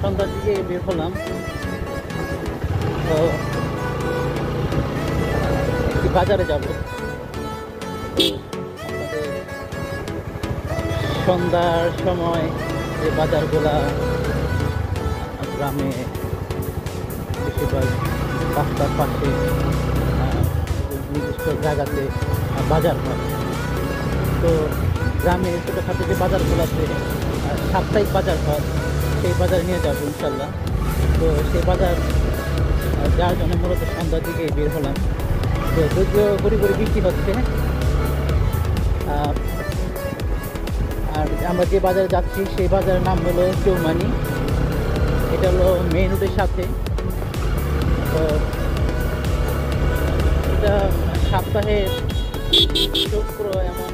সন্ধ্যার দিকে বের হলাম। তো একটি বাজারে যাব। আপনাদের সন্ধ্যার সময় যে বাজারগুলা গ্রামে বেশিরভাগ রাস্তার পাশে নির্দিষ্ট জায়গাতে বাজার হয়। তো গ্রামে ছোটোখাটো যে বাজারগুলোতে সাপ্তাহিক বাজার হয়, সেই বাজারে নিয়ে যাবো ইনশাল্লাহ। তো সেই বাজার যার জন্য মূলত সন্ধ্যার দিকে বের হলাম। তো যদিও গড়ি গড়ি বৃষ্টি হচ্ছে, আর আমরা যে বাজারে যাচ্ছি সেই বাজারের নাম হলো চৌমানি। এটা হলো মেইন রোডের সাথে। তো এটা সপ্তাহে শুক্র এমন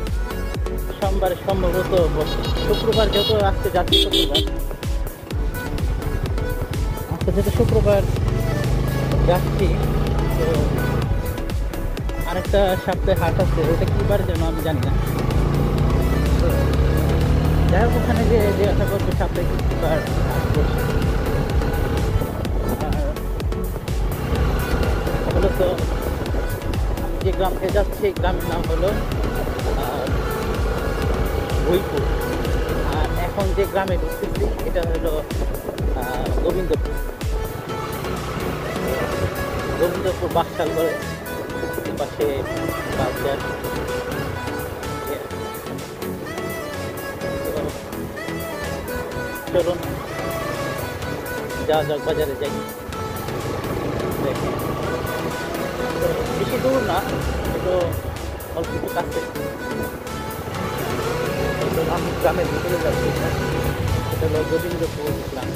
সোমবার সম্ভবত বসে। শুক্রবার যেহেতু আজকে যাচ্ছি, শুক্রবার যাচ্ছি। তো আরেকটা সপ্তাহে হাট আছে, ওটা কী বার যেন আমি জানি না। তো যাই হোক, ওখানে যে আশা করবো সপ্তাহে বার হাট করছে। আর মূলত যে গ্রাম থেকে যাচ্ছি সেই গ্রামের নাম হলো বইপুর। আর এখন যে গ্রামে ঢুকতেছি এটা হলো গোবিন্দপুর। বাকশাল করে পাশে বাজার। চলুন যাওয়া যাক, বাজারে যাই। দেখেন বেশি দূর না, একটু অল্প একটু কাছে। আমি গ্রামের ভিতরে যাচ্ছি না, এটা হলো গোবিন্দপুর গ্রাম।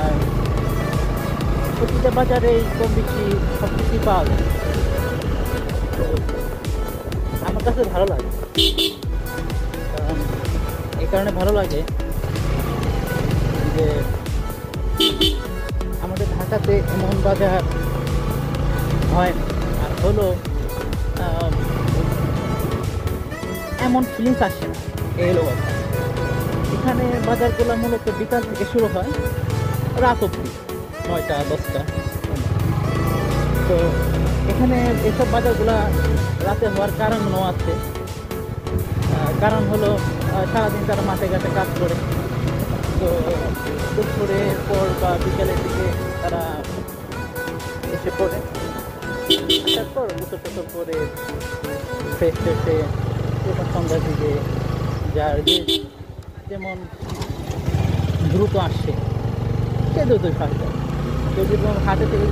আর প্রতিটা বাজারে কম বেশি সব কিছুই পাওয়া যায়। তো আমার কাছে ভালো লাগে, কারণ এই কারণে ভালো লাগে যে আমাদের ঢাকাতে এমন বাজার হয় না। আর হলো এমন ফিলিংস আসে না। এই হলো কথা। এখানে বাজারগুলো মূলত বিকাল থেকে শুরু হয়, রাত অবধি 9টা 10টা। তো এখানে এসব বাজারগুলা রাতে হওয়ার কারণও আছে। কারণ হলো সারাদিন তারা মাঠে ঘাটে কাজ করে। তো দুপুরের পর বা বিকেলের দিকে তারা এসে পড়ে, তারপর গোসল টোসল করে ফ্রেশ ফ্রেশে এরকম সন্ধ্যার দিকে যার যেমন দ্রুত আসে সে দ্রুতই ফাঁসে। যদি হাটে থেকে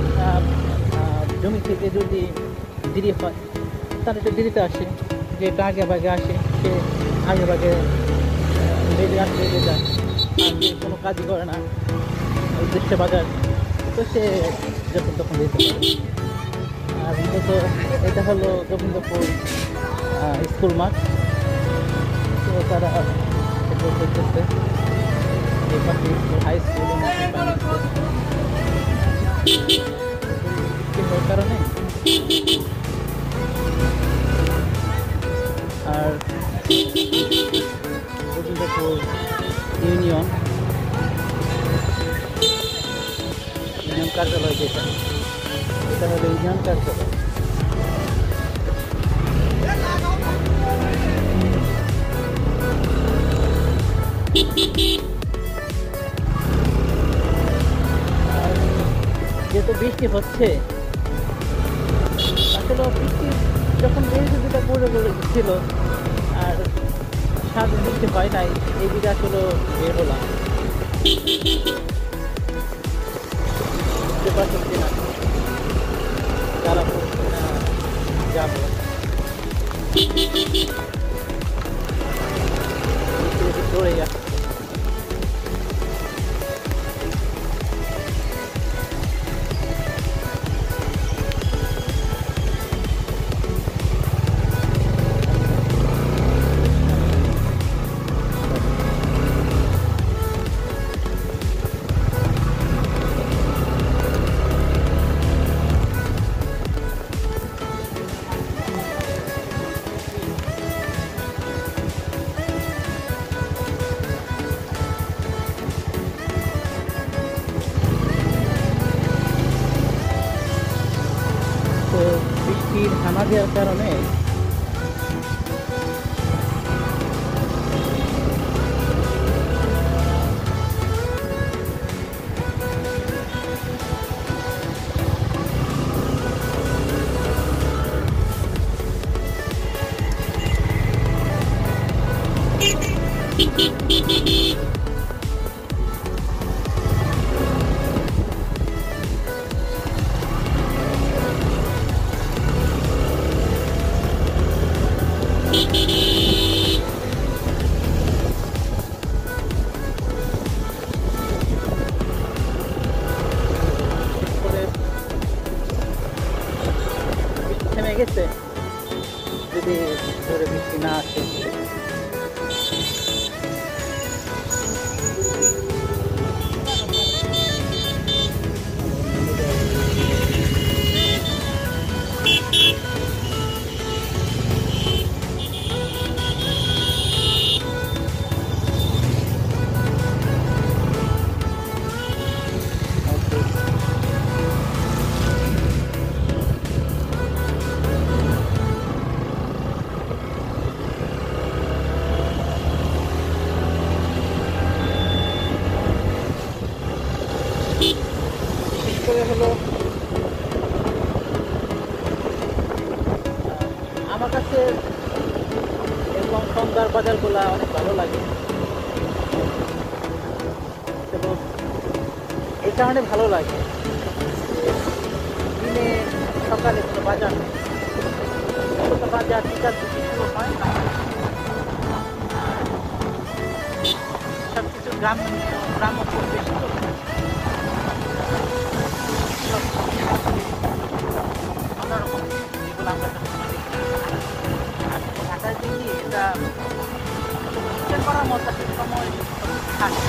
জমি থেকে যদি দেরি হয় তাহলে একটু দেরিতে আসে। যেটা আগে ভাগে আসে সে আগে ভাগে বেরিয়ে আসে, বেরিয়ে যায়। আর যে কোনো কাজই করে না, উদ্দেশ্যে বাজার, তো সে যখন তখন যেতে পারে। আর মূলত এটা হলো গোবিন্দপুর স্কুল মাঠ। তো তারা করতেছে এই পাশে স্কুল, হাই স্কুল, হওয়ার কারণে। আর গোবিন্দপুর ইউনিয়ন কার্যালয়, এটা হলো ইউনিয়ন কার্যালয়। যেহেতু বৃষ্টি হচ্ছে, আসলে বৃষ্টি যখন দুটা পড়ে ছিল আর সারাদিন বৃষ্টি হয় নাই, এই দিকে আসলে বের হলাম। যারা যাবো পড়ে যাচ্ছে। বৃষ্টির হানা দেওয়ার কারণে থেমে গেছে যদি জোরে বৃষ্টি না আসে। হলো আমার কাছে এরকম সন্ধ্যার বাজারগুলা অনেক ভালো লাগে এবং এই কারণে ভালো লাগে দিনে সকালে কোনো বাজার নেই, বাজার টিকার দিকে শুরু হয় না, সব কিছু গ্রাম্য পরিবেশ অন্যরকম যেগুলো আমরা ঢাকায় দেখি এটা চিকেন করার মতো একটা সময় থাকে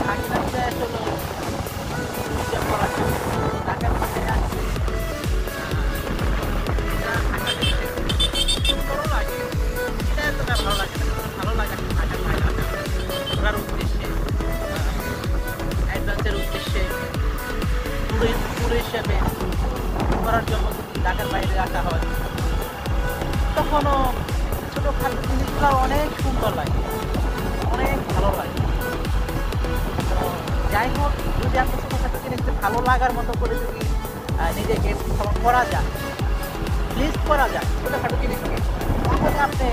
থাকে না, আসলে চিকেন করা ঢাকার মধ্যে আসছে সুন্দরও লাগে, এটা এতটা ভালো লাগে না, ভালো লাগে ঢাকার বাইরে ঘোরার উদ্দেশ্যে অ্যাডভেঞ্চার উদ্দেশ্যে ট্যুর হিসেবে করার জন্য যদি ঢাকার বাইরে আসা হয় তখনও ছোটোখাটো জিনিসগুলো অনেক সুন্দর লাগে, অনেক ভালো লাগে। তো যাই হোক, যদি আপনার ছোটোখাটো জিনিসটা ভালো লাগার মতো করে যদি নিজেকে উপস্থাপন করা যায়, লিস্ট করা যায় ছোটোখাটো জিনিসকে, তাহলে আপনি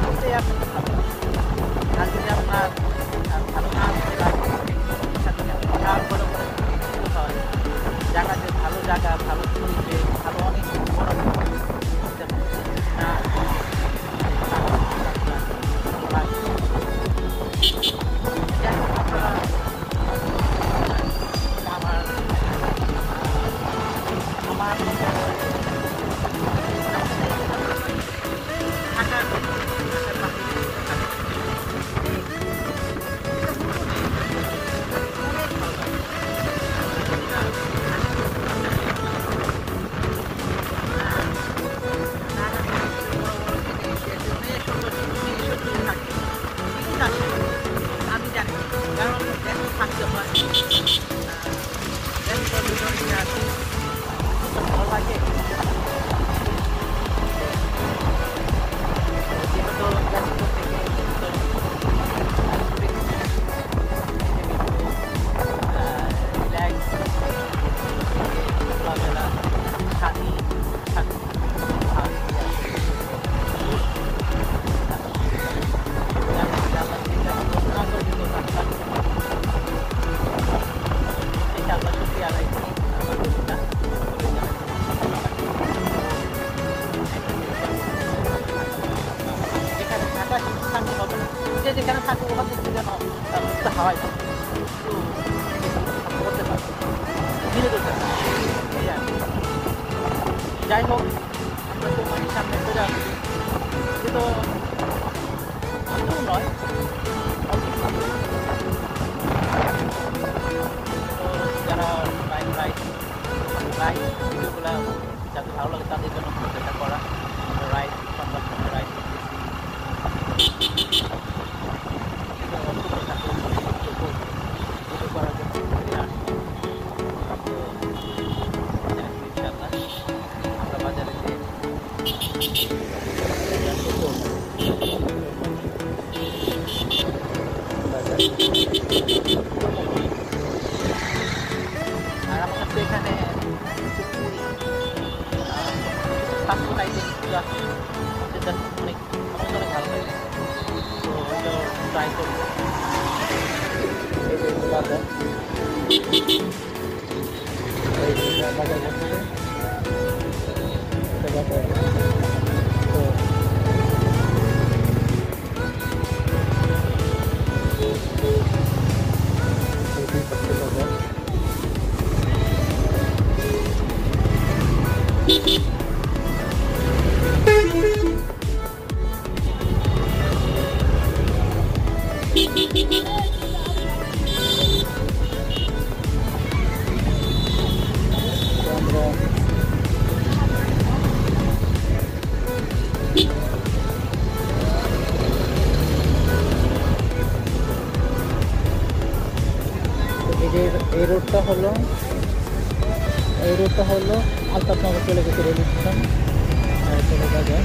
করতে আপনি ভালো। আর যদি আপনার ভালো না বড় করে হয় জায়গাতে ভালো জায়গা, ভালো পরিবেশ, ভালো অনেক বড় আমি জানি কারণ থাকতে হয় ভালো লাগে যেখানে থাকবো ওখান থেকে যেন হাওয়াই করতে পারবো, ধীরে ধীরে। যাই হোক, আমরা তো মানে সামনে চলে আসছি, কিন্তু নয় যারা রাইড ভিডিওগুলো যাতে ভালো লাগে তাদের জন্য এটা করা, রাইড সংবাদ রাইড করার জন্য স্বাস্থ্য খাইতে কিছু আছে যেটা অনেক আমাদের অনেক ভালো লাগে, তো ওইটাও ট্রাই করবো। এই যে বাজার, এই যে বাজার বসছে, এটা বাজার। তো এই পাশে বাজার। আমরা এই রোডটা হলো আলতাফনগর চলে গেছে রেল স্টেশন, আর চলে বাজার।